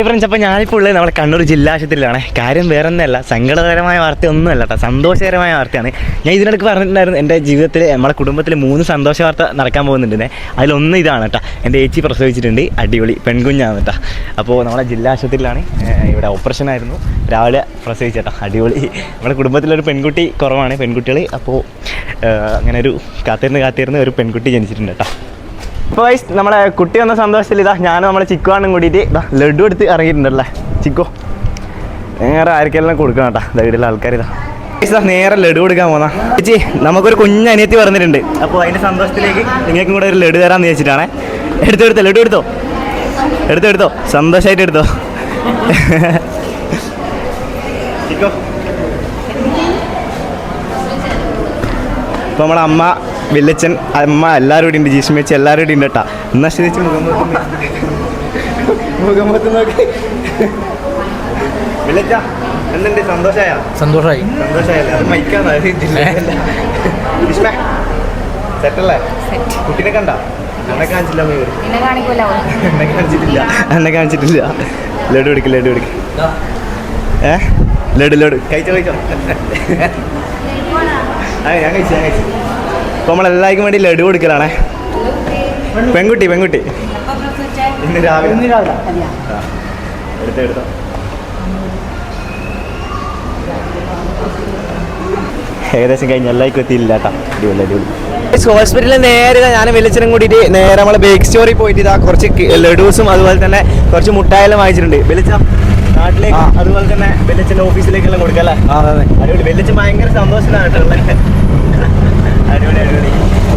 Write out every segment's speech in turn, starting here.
Friends, അപ്പോൾ ഞാനിപ്പോൾ ഉള്ളത് നമ്മുടെ കണ്ണൂർ ജില്ലാ ആശുപത്രിയിലാണ്. കാര്യം വേറെ ഒന്നുമല്ല, സങ്കടകരമായ വാർത്തയൊന്നുമല്ല കേട്ടോ, സന്തോഷകരമായ വാർത്തയാണ്. ഞാൻ ഇതിനിടയ്ക്ക് പറഞ്ഞിട്ടുണ്ടായിരുന്നു എൻ്റെ ജീവിതത്തിൽ നമ്മുടെ കുടുംബത്തിൽ 3 സന്തോഷ വാർത്ത നടക്കാൻ പോകുന്നുണ്ട്. അതിലൊന്ന് ഇതാണ് കേട്ടോ, എൻ്റെ ചേച്ചി പ്രസവിച്ചിട്ടുണ്ട്, അടിപൊളി പെൺകുഞ്ഞാണ് കേട്ടോ. അപ്പോൾ നമ്മുടെ ജില്ലാ ആശുപത്രിയിലാണ്, ഇവിടെ ഓപ്പറേഷൻ ആയിരുന്നു, രാവിലെ പ്രസവിച്ചേട്ടാ, അടിപൊളി. നമ്മുടെ കുടുംബത്തിലൊരു പെൺകുട്ടി കുറവാണ്, പെൺകുട്ടികൾ. അപ്പോൾ അങ്ങനെ ഒരു കാത്തിരുന്ന് ഒരു പെൺകുട്ടി ജനിച്ചിട്ടുണ്ട് കേട്ടോ. ഇപ്പോൾ നമ്മളെ കുട്ടി വന്ന സന്തോഷത്തിൽ ഞാനും നമ്മളെ ചിക്കുവാനും കൂടിയിട്ട് ലഡു എടുത്ത് ഇറങ്ങിയിട്ടുണ്ടല്ലേ. ചിക്കോ നേരെ ആർക്കെല്ലാം കൊടുക്കണം കേട്ടോ, വീട്ടിലെ ആൾക്കാർ നേരെ ലഡു കൊടുക്കാൻ പോന്നാ. ചേച്ചി, നമുക്കൊരു കുഞ്ഞ് അനിയത്തി പറഞ്ഞിട്ടുണ്ട്, അപ്പോൾ അതിൻ്റെ സന്തോഷത്തിലേക്ക് നിങ്ങൾക്കും കൂടെ ഒരു ലഡു തരാമെന്ന് വെച്ചിട്ടാണ്. എടുത്തോ ലഡു എടുത്തോ സന്തോഷമായിട്ട് എടുത്തോ. ചിക്കോ, ഇപ്പോൾ നമ്മളെ അമ്മ, വില്ലച്ചൻ, അമ്മ എല്ലാവരും കൂടി ഉണ്ട്, ജീഷ്മേച്ചി എല്ലാവരും കൂടി ഉണ്ട് കേട്ടാ. എന്നാ ശരിച്ച് മുഖമത്ത് നോക്കി. വില്ലച്ച എന്തുണ്ട്, സന്തോഷമായി അത് മൈക്കാന്ന് സെറ്റല്ലേ? കുട്ടീനെ കണ്ട? എന്നെ കാണിച്ചിട്ടില്ല. ലഡു എടുക്ക് ലഡു കഴിച്ചോ. ഞാൻ കഴിച്ചു. അപ്പോൾ നമ്മളെല്ലാവർക്കും വേണ്ടി ലഡു കൊടുക്കലാണേ. പെൺകുട്ടി ഇന്ന് രാവിലെ എടുത്തോ. ഏകദേശം കഴിഞ്ഞ് എല്ലാവർക്കും എത്തിയില്ല കേട്ടോ. അടിപൊളി. ഹോസ്പിറ്റലിൽ നേരെ ഞാനും വെളിച്ചനും കൂടിയിട്ട് നേരെ നമ്മളെ ബേക്ക് സ്റ്റോറിൽ പോയിട്ട് കുറച്ച് ലഡൂസും അതുപോലെ തന്നെ കുറച്ച് മുട്ടായെല്ലാം വാങ്ങിച്ചിട്ടുണ്ട്. വെളിച്ച നാട്ടിലേക്ക് അതുപോലെ തന്നെ വെളിച്ചൻ്റെ ഓഫീസിലേക്കെല്ലാം കൊടുക്കാം അല്ലേ? അടിപൊളി. വെളിച്ചം ഭയങ്കര സന്തോഷത്തിലാണ് കേട്ടോ. അടിപൊളി.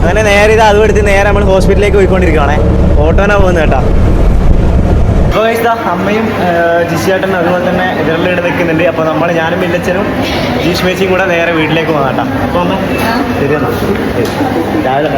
അങ്ങനെ നേരെ അതും എടുത്ത് നേരെ നമ്മൾ ഹോസ്പിറ്റലിലേക്ക് പോയിക്കൊണ്ടിരിക്കുകയാണേ. ഓട്ടോനാ പോകുന്നത് കേട്ടോ. അപ്പോൾ അമ്മയും ജിഷേട്ടനും അതുപോലെ തന്നെ ഇവരെല്ലാം നിൽക്കുന്നുണ്ട്. അപ്പോൾ ഞാനും വില്ലച്ചനും ജീഷ്മേച്ചിയും കൂടെ നേരെ വീട്ടിലേക്ക് പോകാം കേട്ടോ. അപ്പോൾ അമ്മ ശരിയെന്നാ രാവിലെ